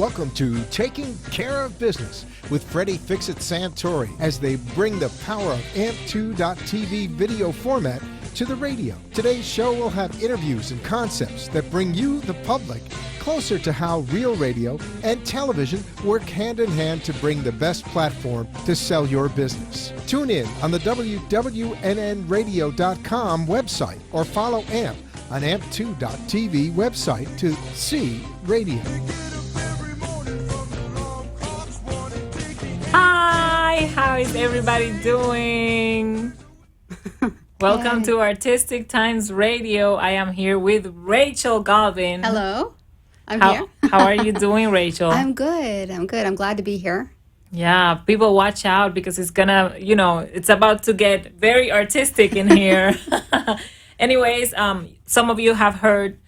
Welcome to Taking Care of Business with Freddie Fix-It Santori as they bring the power of AMP2.TV video format to the radio. Today's show will have interviews and concepts that bring you, the public, closer to how real radio and television work hand in hand to bring the best platform to sell your business. Tune in on the WWNNradio.com website or follow AMP on AMP2.TV website to see radio. Hi, how is everybody doing? Welcome to Artistic Times Radio. I am here with Rachel Galvin. Hello, I'm here. How are you doing, Rachel? I'm good. I'm glad to be here. Yeah, people watch out because it's gonna, it's about to get very artistic in here. Anyways, some of you have heard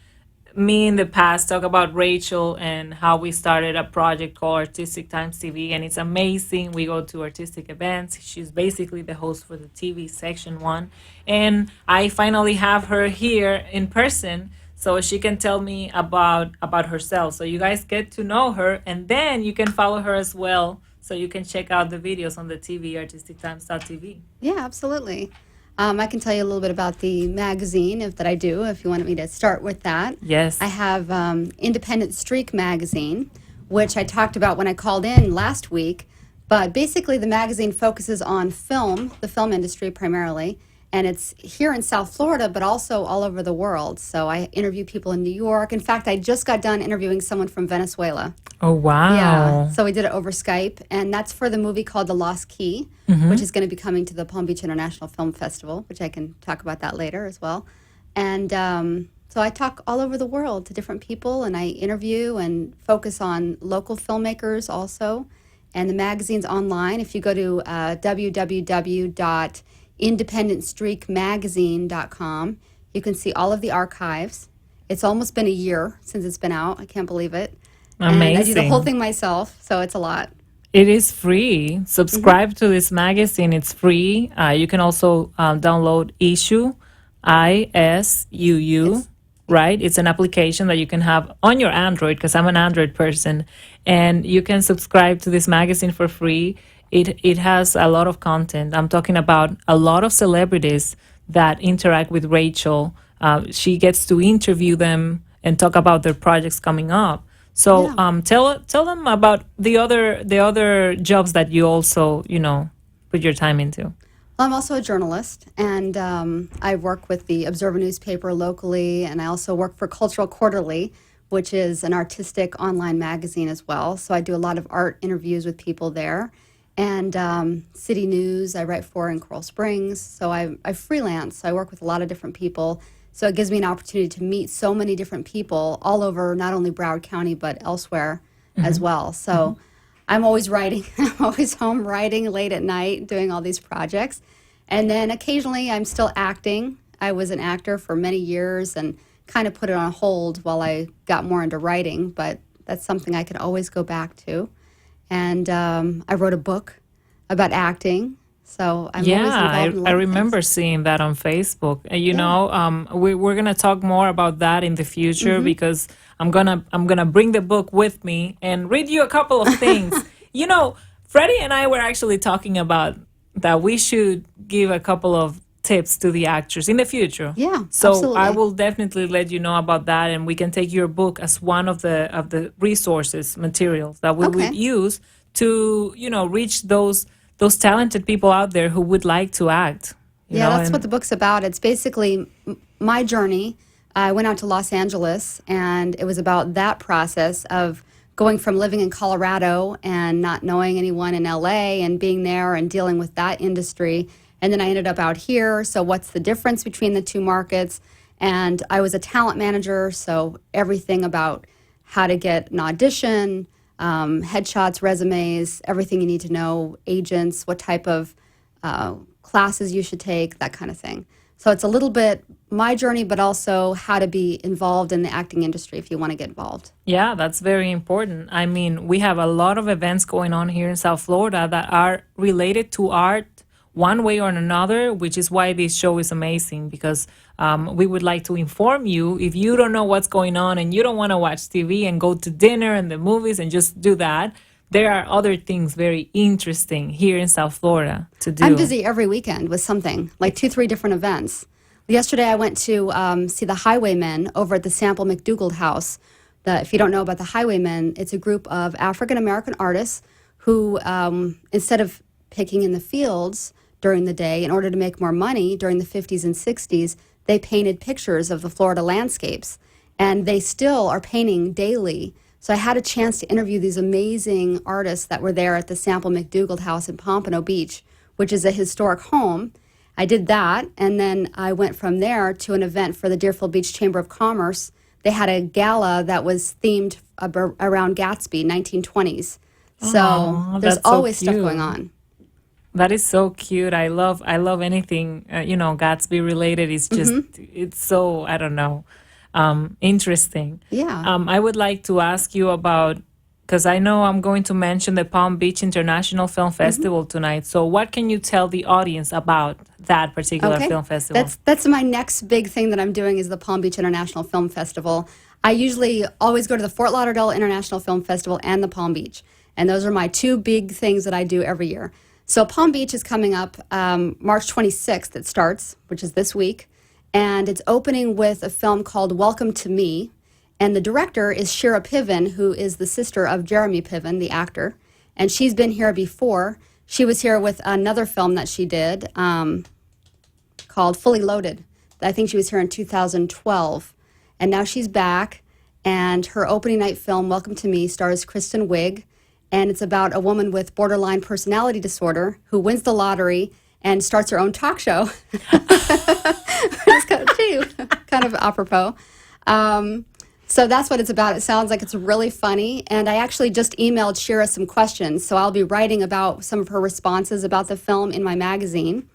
me in the past talk about Rachel and how we started a project called Artistic Times TV, and it's amazing. We go to artistic events. She's basically the host for the TV section one, and I finally have her here in person so she can tell me about herself. So you guys get to know her, and then you can follow her as well. So you can check out the videos on the TV, artistictimes.tv. Yeah, absolutely. I can tell you a little bit about the magazine that I do, if you wanted me to start with that. Yes. I have Independent Streak magazine, which I talked about when I called in last week. But basically, the magazine focuses on film, the film industry primarily. And it's here in South Florida, but also all over the world. So I interview people in New York. In fact, I just got done interviewing someone from Venezuela. Oh, wow. Yeah, so we did it over Skype, and that's for the movie called The Lost Key, which is going to be coming to the Palm Beach International Film Festival, which I can talk about that later as well. And so I talk all over the world to different people, and I interview and focus on local filmmakers also. And the magazine's online. If you go to www.independentstreakmagazine.com, you can see all of the archives. It's almost been a year since it's been out. I can't believe it. Amazing. And I do the whole thing myself, so it's a lot. It is free. Subscribe to this magazine. It's free. You can also download Issue, ISUU, right? It's an application that you can have on your Android, because I'm an Android person, and you can subscribe to this magazine for free. It has a lot of content. I'm talking about a lot of celebrities that interact with Rachel. She gets to interview them and talk about their projects coming up. So tell them about the other jobs that you also, put your time into. Well, I'm also a journalist, and I work with the Observer newspaper locally, and I also work for Cultural Quarterly, which is an artistic online magazine as well. So I do a lot of art interviews with people there. And City News, I write for in Coral Springs. So I freelance. So I work with a lot of different people. So it gives me an opportunity to meet so many different people all over, not only Broward County, but elsewhere as well. So I'm always writing. I'm always home writing late at night, doing all these projects. And then occasionally I'm still acting. I was an actor for many years and kind of put it on hold while I got more into writing. But that's something I can always go back to. And I wrote a book about acting. So I'm always involved in a lot I of remember things. seeing that on Facebook. We're gonna talk more about that in the future because I'm gonna bring the book with me and read you a couple of things. Freddie and I were actually talking about that we should give a couple of tips to the actors in the future. Yeah, so absolutely. I will definitely let you know about that, and we can take your book as one of the resources materials that we would use to reach those talented people out there who would like to act. That's what the book's about. It's basically my journey. I went out to Los Angeles, and it was about that process of going from living in Colorado and not knowing anyone in LA and being there and dealing with that industry. And then I ended up out here. So what's the difference between the two markets? And I was a talent manager, so everything about how to get an audition, headshots, resumes, everything you need to know, agents, what type of classes you should take, that kind of thing. So it's a little bit my journey, but also how to be involved in the acting industry if you want to get involved. Yeah, that's very important. I mean, we have a lot of events going on here in South Florida that are related to art, one way or another, which is why this show is amazing, because we would like to inform you if you don't know what's going on and you don't want to watch TV and go to dinner and the movies and just do that. There are other things very interesting here in South Florida to do. I'm busy every weekend with something, like 2-3 different events. Yesterday I went to see the Highwaymen over at the Sample McDougald House. If you don't know about the Highwaymen, it's a group of African-American artists who, instead of picking in the fields during the day in order to make more money during the 50s and 60s, they painted pictures of the Florida landscapes. And they still are painting daily. So I had a chance to interview these amazing artists that were there at the Sample McDougald House in Pompano Beach, which is a historic home. I did that, and then I went from there to an event for the Deerfield Beach Chamber of Commerce. They had a gala that was themed around Gatsby, 1920s. So there's always stuff going on. That is so cute. I love anything, Gatsby related. It's just, it's so, I don't know, interesting. Yeah. I would like to ask you about, because I know I'm going to mention the Palm Beach International Film Festival tonight. So what can you tell the audience about that particular film festival? That's my next big thing that I'm doing is the Palm Beach International Film Festival. I usually always go to the Fort Lauderdale International Film Festival and the Palm Beach. And those are my two big things that I do every year. So Palm Beach is coming up March 26th. It starts, which is this week. And it's opening with a film called Welcome to Me. And the director is Shira Piven, who is the sister of Jeremy Piven, the actor. And she's been here before. She was here with another film that she did called Fully Loaded. I think she was here in 2012. And now she's back. And her opening night film, Welcome to Me, stars Kristen Wiig. And it's about a woman with borderline personality disorder who wins the lottery and starts her own talk show. It's kind of apropos. So that's what it's about. It sounds like it's really funny. And I actually just emailed Shira some questions. So I'll be writing about some of her responses about the film in my magazine.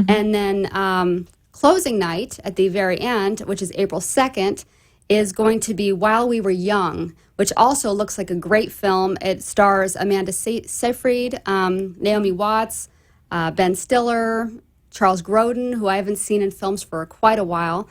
And then closing night at the very end, which is April 2nd, is going to be While We Were Young, which also looks like a great film. It stars Amanda Seyfried, Naomi Watts, Ben Stiller, Charles Grodin, who I haven't seen in films for quite a while.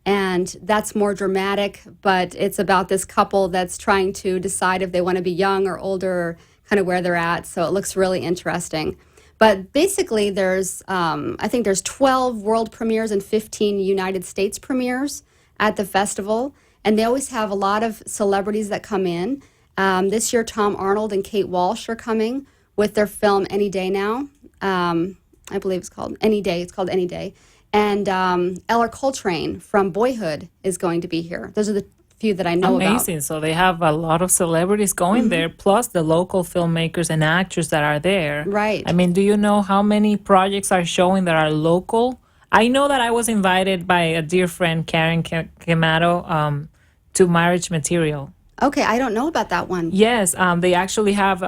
And that's more dramatic, but it's about this couple that's trying to decide if they want to be young or older, or kind of where they're at. So it looks really interesting. But basically, I think there's 12 world premieres and 15 United States premieres at the festival. And they always have a lot of celebrities that come in. This year, Tom Arnold and Kate Walsh are coming with their film Any Day Now. I believe it's called Any Day. It's called Any Day. And Eller Coltrane from Boyhood is going to be here. Those are the few that I know about. Amazing. So they have a lot of celebrities going there, plus the local filmmakers and actors that are there. Right. I mean, do you know how many projects are showing that are local? I know that I was invited by a dear friend, Karen Kemato, to Marriage Material. Okay, I don't know about that one. Yes, they actually have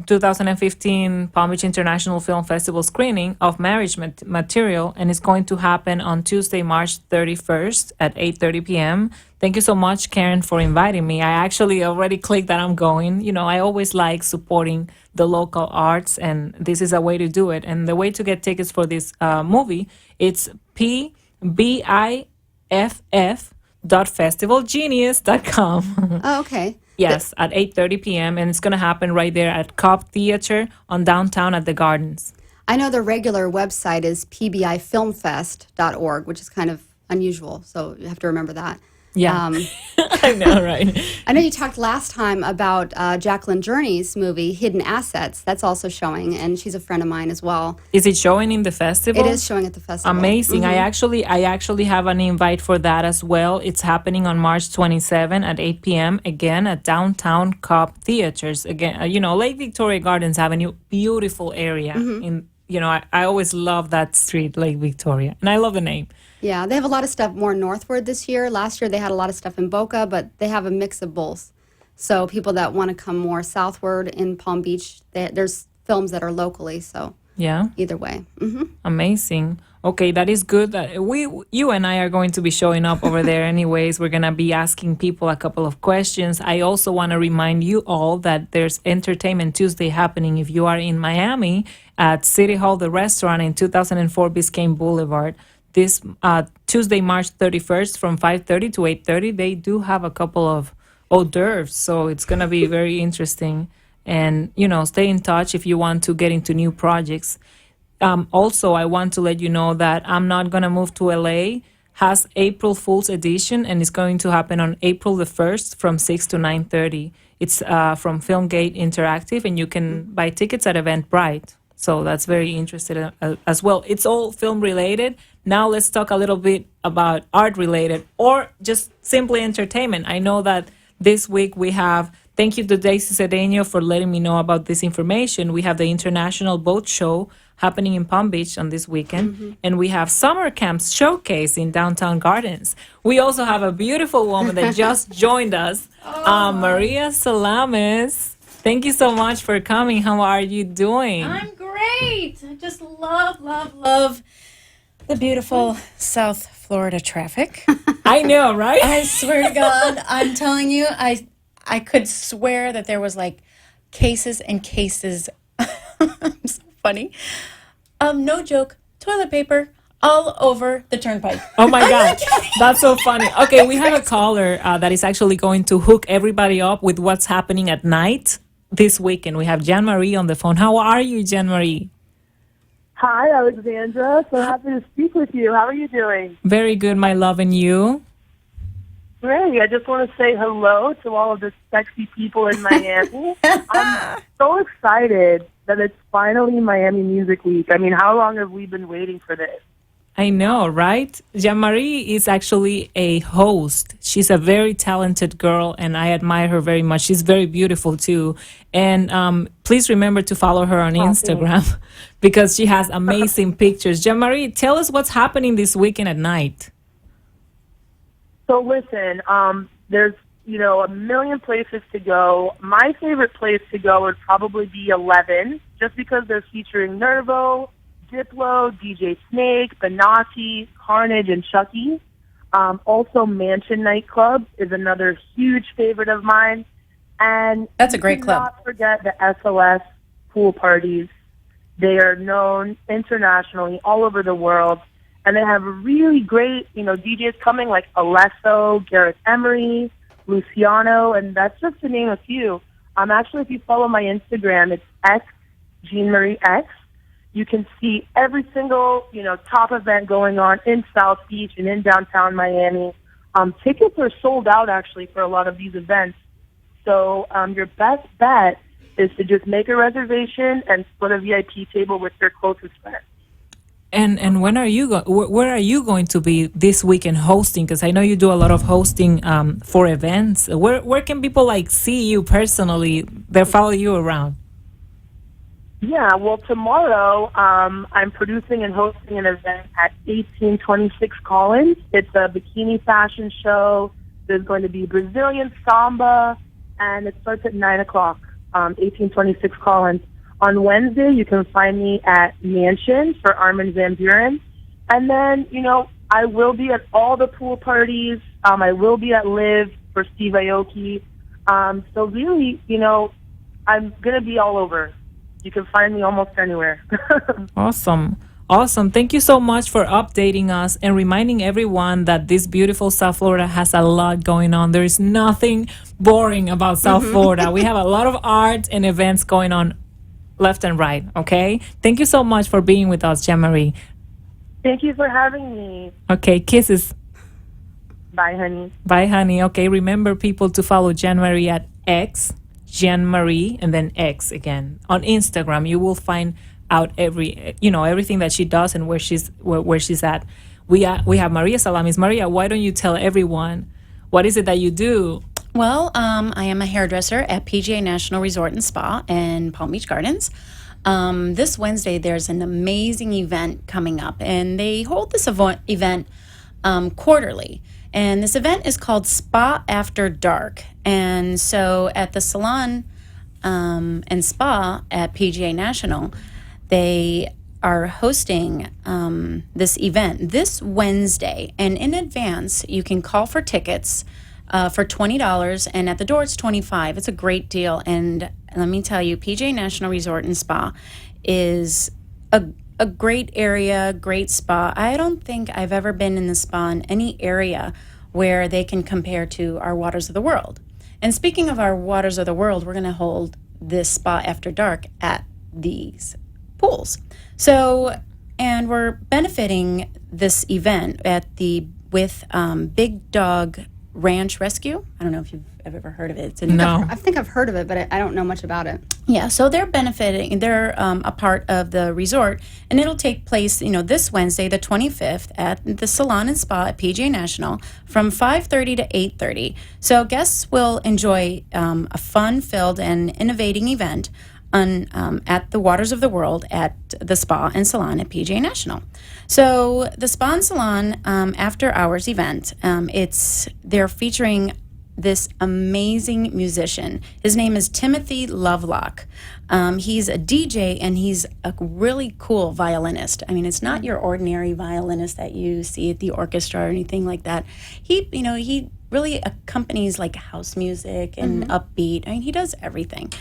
2015 Palm Beach International Film Festival screening of Marriage Material, and it's going to happen on Tuesday, March 31st at 8:30 p.m. Thank you so much, Karen, for inviting me. I actually already clicked that I'm going. You know, I always like supporting the local arts, and this is a way to do it. And the way to get tickets for this movie, it's PBIFF.festivalgenius.com. Oh, okay. Yes, at 8:30 p.m. And it's going to happen right there at Cobb Theater on downtown at the Gardens. I know the regular website is pbifilmfest.org, which is kind of unusual, so you have to remember that. Yeah, I know, right? I know you talked last time about Jacqueline Journey's movie, Hidden Assets. That's also showing, and she's a friend of mine as well. Is it showing in the festival? It is showing at the festival. Amazing. I actually have an invite for that as well. It's happening on March 27 at 8 p.m. again at downtown Cobb Theaters. Again, Lake Victoria Gardens have a new beautiful area. I always love that street, Lake Victoria, and I love the name. Yeah, they have a lot of stuff more northward this year. Last year they had a lot of stuff in Boca, but they have a mix of both. So people that want to come more southward in Palm Beach, there's films that are locally. So Yeah. either way. Amazing. Okay, that is good. That you and I are going to be showing up over there anyways. We're gonna be asking people a couple of questions. I also want to remind you all that there's Entertainment Tuesday happening if you are in Miami at City Hall, the restaurant in 2004 Biscayne Boulevard. This Tuesday, March 31st, from 5:30 to 8:30. They do have a couple of hors d'oeuvres, so it's gonna be very interesting. And stay in touch if you want to get into new projects. Also, I want to let you know that I'm Not Gonna Move to LA has April Fool's Edition, and it's going to happen on April the 1st from 6 to 9:30. It's from Filmgate Interactive, and you can buy tickets at Eventbrite. So that's very interesting as well. It's all film related. Now let's talk a little bit about art related or just simply entertainment. I know that this week we have, thank you to Daisy Cedeno for letting me know about this information. We have the International Boat Show happening in Palm Beach on this weekend. And we have Summer Camps Showcase in Downtown Gardens. We also have a beautiful woman that just joined us, Maria Salames. Thank you so much for coming. How are you doing? I'm great. I just love the beautiful South Florida traffic. I know, right? I swear to God, I'm telling you, I could swear that there was like cases and cases. So funny. No joke. Toilet paper all over the turnpike. Oh my God, that's so funny. Okay, we have a caller that is actually going to hook everybody up with what's happening at night this weekend. We have Jean Marie on the phone. How are you, Jean Marie? Hi, Alexandra. So happy to speak with you. How are you doing? Very good, my love, and you? Great. I just want to say hello to all of the sexy people in Miami. I'm so excited that it's finally Miami Music Week. I mean, how long have we been waiting for this? I know, right? Jean-Marie is actually a host. She's a very talented girl, and I admire her very much. She's very beautiful, too. And please remember to follow her on Instagram because she has amazing pictures. Jean-Marie, tell us what's happening this weekend at night. So listen, there's, a million places to go. My favorite place to go would probably be 11, just because they're featuring Nervo, Diplo, DJ Snake, Benassi, Carnage, and Chucky. Also, Mansion Nightclub is another huge favorite of mine. And that's a great club. Do not forget the SOS pool parties. They are known internationally, all over the world. And they have really great, DJs coming like Alesso, Gareth Emery, Luciano, and that's just to name a few. Actually, if you follow my Instagram, it's X, Jean Marie X. You can see every single, top event going on in South Beach and in downtown Miami. Tickets are sold out, actually, for a lot of these events. So your best bet is to just make a reservation and split a VIP table with your closest friends. And when are you where are you going to be this weekend hosting? Because I know you do a lot of hosting for events. Where can people see you personally? They follow you around. Yeah, well, tomorrow I'm producing and hosting an event at 1826 Collins. It's a bikini fashion show. There's going to be Brazilian samba, and it starts at 9 o'clock, 1826 Collins. On Wednesday, you can find me at Mansion for Armin van Buren. And then, I will be at all the pool parties. I will be at Live for Steve Aoki. So really, I'm going to be all over. You can find me almost anywhere. Awesome. Thank you so much for updating us and reminding everyone that this beautiful South Florida has a lot going on. There is nothing boring about South Florida. We have a lot of art and events going on left and right, okay? Thank you so much for being with us, Jean-Marie. Thank you for having me. Okay, kisses. Bye, honey. Bye, honey. Okay, remember, people, to follow Jean-Marie at X, Jean-Marie, and then X again. On Instagram, you will find out everything that she does and where she's at. We have Maria Salames. Maria, why don't you tell everyone what is it that you do? Well, I am a hairdresser at PGA National Resort and Spa in Palm Beach Gardens. This Wednesday, there's an amazing event coming up, and they hold this event quarterly. And this event is called Spa After Dark. And so at the salon and spa at PGA National, they are hosting this event this Wednesday. And in advance, you can call for tickets for $20, and at the door it's $25. It's a great deal. And let me tell you, PJ National Resort and Spa is a great area, great spa. I don't think I've ever been in the spa in any area where they can compare to our Waters of the World. And speaking of our Waters of the World, we're going to hold this spa after dark at these pools. So, and we're benefiting this event with Big Dog Ranch Rescue. I don't know if you've ever heard of it. It's No. I think I've heard of it, but I don't know much about it. Yeah, so they're benefiting. They're a part of the resort, and it'll take place, this Wednesday, the 25th, at the Salon and Spa at PGA National from 5:30 to 8:30. So guests will enjoy a fun-filled and innovating event at the Waters of the World at the Spa and Salon at PGA National. So the Spa and Salon after hours event, they're featuring this amazing musician. His name is Timothy Lovelock. He's a DJ and he's a really cool violinist. I mean, it's not your ordinary violinist that you see at the orchestra or anything like that. He really accompanies like house music and upbeat. I mean, he does everything.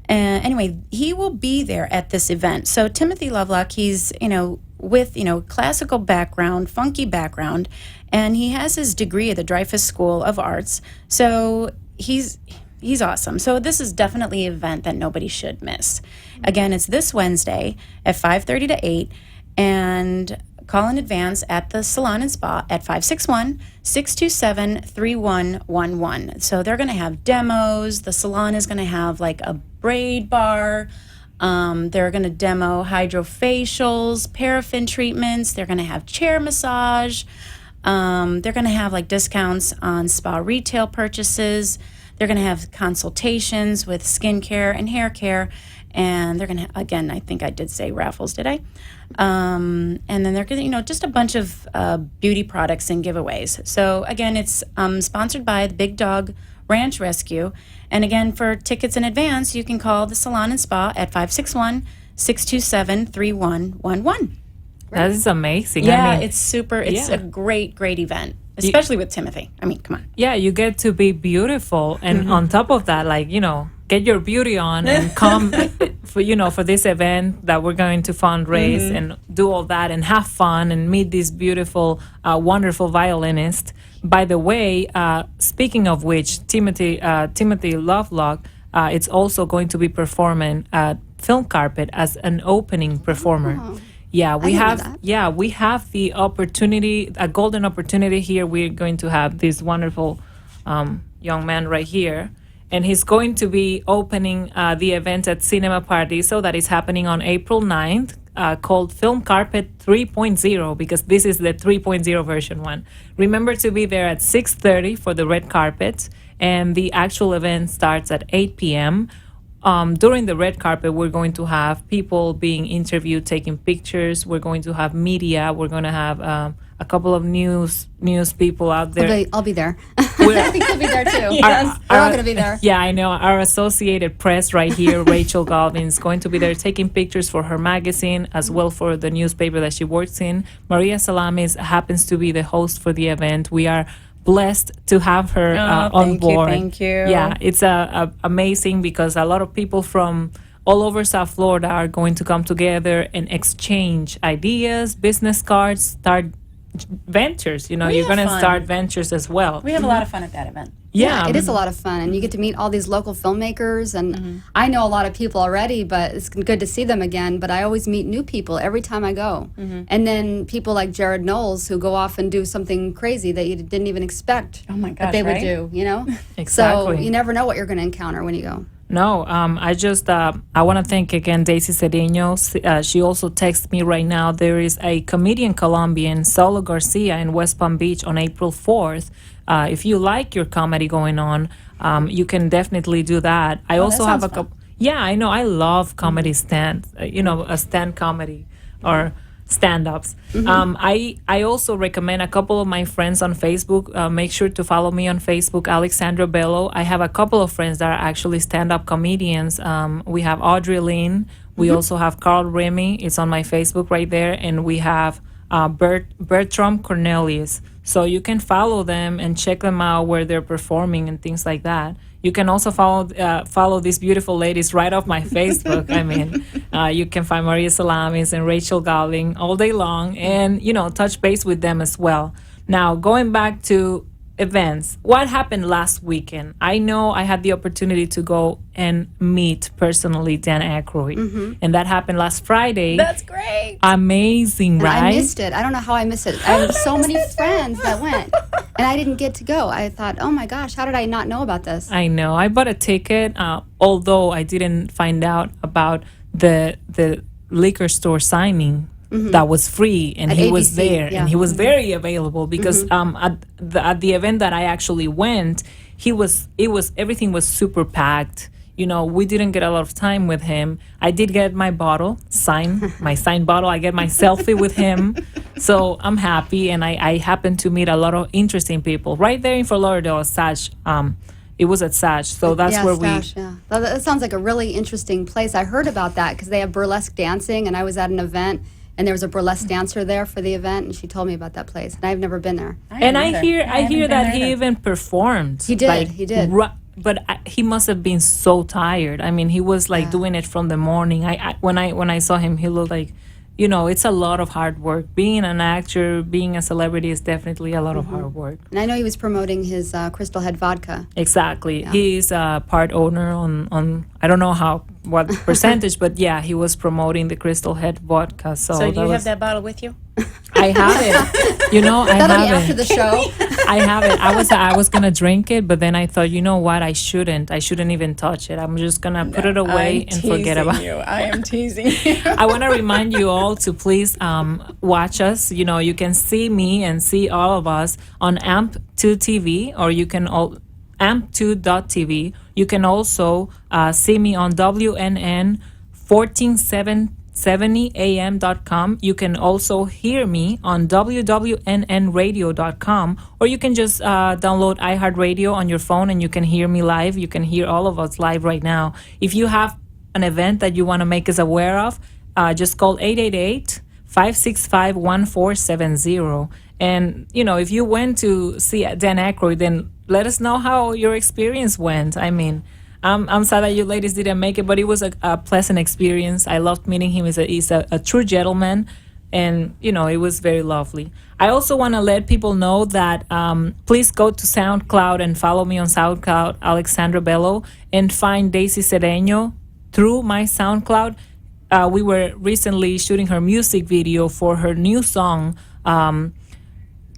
Anyway, he will be there at this event. So Timothy Lovelock, he's, with, classical background, funky background, and he has his degree at the Dreyfus School of Arts. So he's awesome. So this is definitely an event that nobody should miss. Again, it's this Wednesday at 5:30 to 8, and call in advance at the Salon and Spa at 561-627-3111. So they're going to have demos. The salon is going to have like a braid bar. They're going to demo hydrofacials, paraffin treatments. They're going to have chair massage. They're going to have like discounts on spa retail purchases. They're going to have consultations with skincare and hair care. And they're going to, again, I think I did say raffles, did I? And then they're going to, just a bunch of beauty products and giveaways. So again, it's sponsored by the Big Dog Ranch Rescue. And again, for tickets in advance, you can call the Salon and Spa at 561-627-3111. That is amazing. Yeah, I mean, it's super. It's a great event, especially with Timothy. I mean, come on. yeah, you get to be beautiful, and on top of that, get your beauty on and come for this event that we're going to fundraise and do all that and have fun and meet this beautiful, wonderful violinist. By the way, speaking of which, Timothy Lovelock, it's also going to be performing at Film Carpet as an opening performer. Oh. Yeah, we didn't know have. that. Yeah, we have the opportunity, a golden opportunity here. We're going to have this wonderful young man right here, and he's going to be opening the event at Cinema Paradiso that is happening on April 9th, called Film Carpet 3.0, because this is the 3.0 version one. Remember to be there at 6:30 for the red carpet, and the actual event starts at 8 p.m. During the red carpet, we're going to have people being interviewed, taking pictures. We're going to have media. We're going to have a couple of news people out there. I'll be there. I think you'll be there too. Yes, we're all going to be there. Yeah, I know. Our Associated Press right here, Rachel Galvin, is going to be there taking pictures for her magazine as well for the newspaper that she works in. Maria Salamis happens to be the host for the event. We are blessed to have her on board. Thank you. Yeah, it's amazing because a lot of people from all over South Florida are going to come together and exchange ideas, business cards, start ventures. You're have going to fun. start ventures as well. We have a lot of fun at that event. Yeah, It is a lot of fun, and you get to meet all these local filmmakers, and I know a lot of people already, but it's good to see them again. But I always meet new people every time I go, and then people like Jared Knowles who go off and do something crazy that you didn't even expect Oh my that gosh, they would right? do, Exactly. So you never know what you're going to encounter when you go. No, I just I want to thank again Daisy Cedeno. She also texted me right now. There is a comedian Colombian, Saulo Garcia, in West Palm Beach on April 4th. If you like your comedy going on, you can definitely do that. I also have a sounds fun. couple. Yeah, I know. I love comedy stand. A stand comedy or stand-ups. I also recommend a couple of my friends on Facebook. Make sure to follow me on Facebook, Alexandra Bello. I have a couple of friends that are actually stand-up comedians. We have Audrey Lynn, We also have Carl Remy. It's on my Facebook right there. And we have Bertram Cornelius. So you can follow them and check them out where they're performing and things like that. You can also follow these beautiful ladies right off my Facebook. I mean, you can find Maria Salamis and Rachel Gowling all day long, and touch base with them as well. Now, going back to events, what happened last weekend? I know I had the opportunity to go and meet personally Dan Aykroyd, and that happened last Friday. That's great. Amazing, And right? I missed it. I don't know how I missed it. I have so many friends that went, and I didn't get to go. I thought, oh my gosh, how did I not know about this? I know. I bought a ticket, although I didn't find out about the liquor store signing that was free, and At he was ABC, there, yeah. and he was very available because at the event that I actually went, everything was super packed. We didn't get a lot of time with him. I did get my bottle signed, my signed bottle. I get my selfie with him, so I'm happy. And I happened to meet a lot of interesting people right there in Fort Lauderdale at Satch. It was at Satch, so that's where Stash, yeah. Well, that sounds like a really interesting place. I heard about that because they have burlesque dancing, and I was at an event, and there was a burlesque dancer there for the event, and she told me about that place, and I've never been there. I hear that he even performed. He did. He did. But he must have been so tired. I mean, he was doing it from the morning. When I saw him, he looked like, it's a lot of hard work. Being an actor, being a celebrity is definitely a lot of hard work. And I know he was promoting his Crystal Head vodka. Exactly. Yeah. He's a part owner on I don't know what percentage, but yeah, he was promoting the Crystal Head vodka. So do you have that bottle with you? I have it. I That'll have be after it. the show. I have it. I was gonna drink it, but then I thought, you know what? I shouldn't even touch it. I'm just gonna put it away and forget about it. I am teasing you. I want to remind you all to please watch us. You can see me and see all of us on AMP2 TV, or you can AMP2.tv. You can also see me on WNN 14770am.com. You can also hear me on wwnnradio.com, or you can just download iHeartRadio on your phone and you can hear me live. You can hear all of us live right now. If you have an event that you want to make us aware of, just call 888-565-1470. And, if you went to see Dan Aykroyd, then let us know how your experience went. I mean, I'm sad that you ladies didn't make it, but it was a pleasant experience. I loved meeting him. He's a true gentleman, and, it was very lovely. I also want to let people know that please go to SoundCloud and follow me on SoundCloud, Alexandra Bello, and find Daisy Cedeño through my SoundCloud. We were recently shooting her music video for her new song,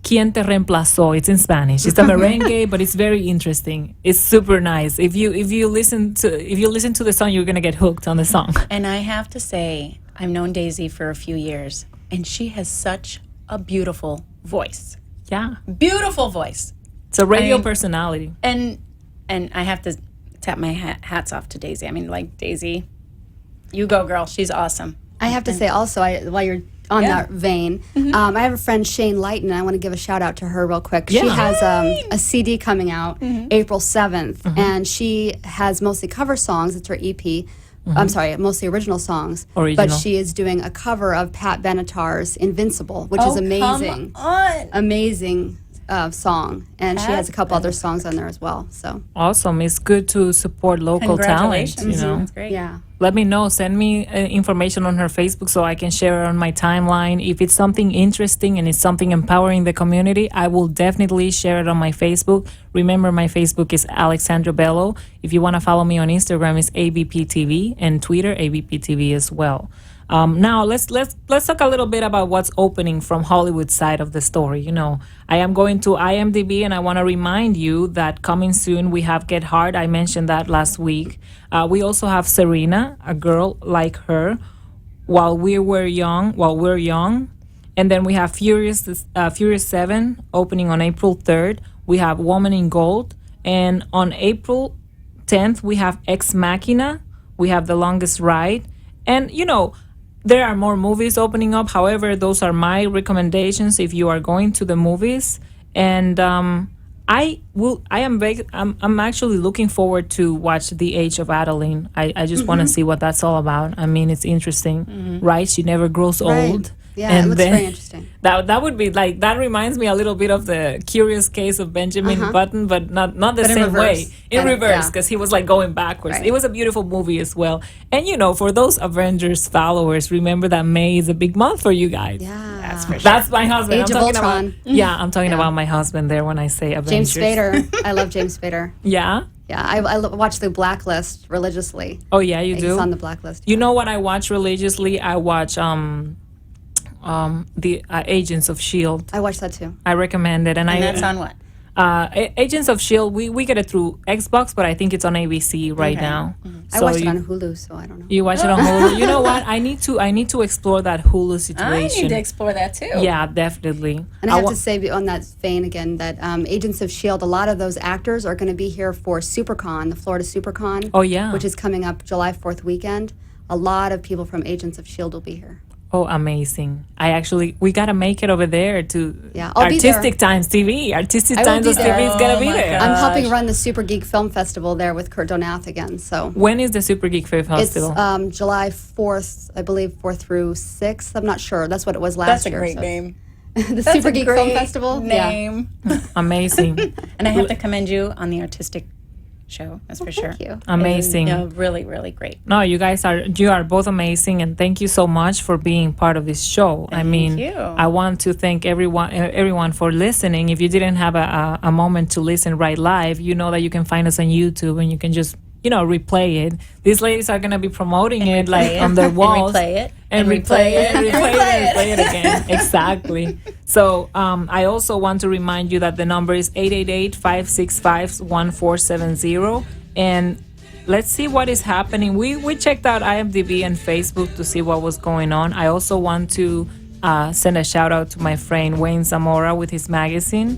¿Quién te reemplazó? It's in Spanish. It's a merengue, but it's very interesting. It's super nice. If you listen to the song, you're gonna get hooked on the song. And I have to say, I've known Daisy for a few years, and she has such a beautiful voice. Yeah, Beautiful voice. it's a radio personality. And I have to tap my hats off to Daisy. I mean, Daisy, you go, girl. She's awesome. I have to say also, while you're on that vein, I have a friend, Shane Lighton, and I want to give a shout out to her real quick. She has a CD coming out April 7th, and she has mostly cover songs. It's her EP. I'm sorry, mostly original songs. But she is doing a cover of Pat Benatar's Invincible, which is amazing. Come on. Amazing song. And she has a couple other songs on there as well. So Awesome. It's good to support local talent. Congratulations. That's great. yeah. Let me know. Send me information on her Facebook so I can share it on my timeline. If it's something interesting and it's something empowering the community, I will definitely share it on my Facebook. Remember, my Facebook is Alexandra Bello. If you want to follow me on Instagram, it's ABPTV, and Twitter, ABPTV as well. Now let's talk a little bit about what's opening from Hollywood side of the story. I am going to IMDb, and I want to remind you that coming soon we have Get Hard. I mentioned that last week. We also have Serena, A Girl Like Her, While We're Young, and then we have Furious 7 opening on April 3rd. We have Woman in Gold, and on April 10th we have Ex Machina. We have The Longest Ride, and there are more movies opening up. However, those are my recommendations if you are going to the movies. And I'm actually looking forward to watch The Age of Adeline. I just want to see what that's all about. I mean, it's interesting, right? She never grows Right. old. Yeah, it looks very interesting. That would be like, that reminds me a little bit of the Curious Case of Benjamin Button, but not the But in same reverse. way. In And- reverse, yeah. because he was like going backwards. Right. It was a beautiful movie as well. And for those Avengers followers, remember that May is a big month for you guys. Yeah. That's for sure. That's my husband. Age I'm of talking Ultron. about. Yeah, I'm talking about my husband there when I say Avengers. James Spader. I love James Spader. Yeah. Yeah, I watch the Blacklist religiously. Oh yeah, you He's do. on the Blacklist. You know what I watch religiously? I watch the Agents of Shield. I watch that too. I recommend it, And that's on what? Agents of Shield. We get it through Xbox, but I think it's on ABC right Okay. now. I watched it on Hulu, so I don't know. You watch it on Hulu. You know what? I need to explore that Hulu I situation. need to explore that too. Yeah, definitely. And I have to say, on that vein again, that Agents of S.H.I.E.L.D., a lot of those actors are going to be here for SuperCon, the Florida SuperCon. Oh, yeah. Which is coming up July 4th weekend. A lot of people from Agents of S.H.I.E.L.D. will be here. Oh, amazing! We gotta make it over there to Yeah, I'll be Artistic there. Times TV. Artistic I will Times be TV there. is gonna be Oh, my there. God. I'm helping run the Super Geek Film Festival there with Kurt Donath again. So When is the Super Geek Film it's Festival? July 4th, I believe, 4th through 6th. I'm not sure. That's what it was last That's a year. great so- name. the That's Super a Geek great Film Festival. Yeah. name. Amazing. And I have to commend you on the artistic show. That's for sure. Thank you. Amazing. Really, really great. No, you are both amazing, and thank you so much for being part of this show. I mean, you. I want to thank everyone for listening. If you didn't have a moment to listen right live, you know that you can find us on YouTube and you can just replay it. These ladies are gonna be promoting it like it. on their And walls. replay it. And And replay it, replay it. replay it again. Exactly. So I also want to remind you that the number is 888-565-1470. And let's see what is happening. We checked out IMDb and Facebook to see what was going on. I also want to send a shout out to my friend Wayne Zamora with his magazine.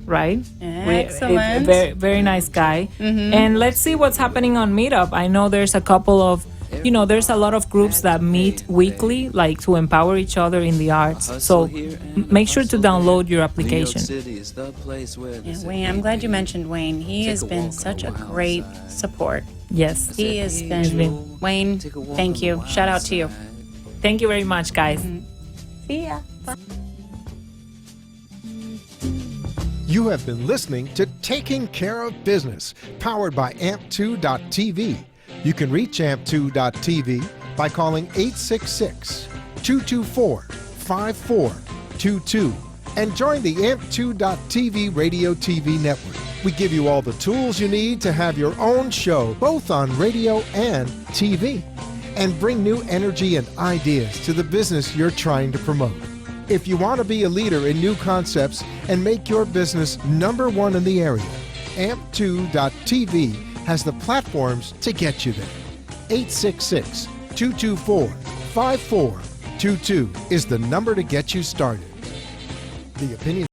Right? Excellent. Very, very nice guy. And let's see what's happening on Meetup. I know there's a couple of, there's a lot of groups that meet weekly, like to empower each other in the arts. So make sure to download your application. Yeah, Wayne, I'm glad you mentioned Wayne. He has been such a great support. Yes. He has been. Wayne, thank you. Shout out to you. Thank you very much, guys. See ya. You have been listening to Taking Care of Business, powered by AMP2.tv. You can reach AMP2.tv by calling 866-224-5422 and join the AMP2.tv radio TV network. We give you all the tools you need to have your own show, both on radio and TV, and bring new energy and ideas to the business you're trying to promote. If you want to be a leader in new concepts and make your business #1 in the area, AMP2.tv has the platforms to get you there. 866-224-5422 is the number to get you started. The opinion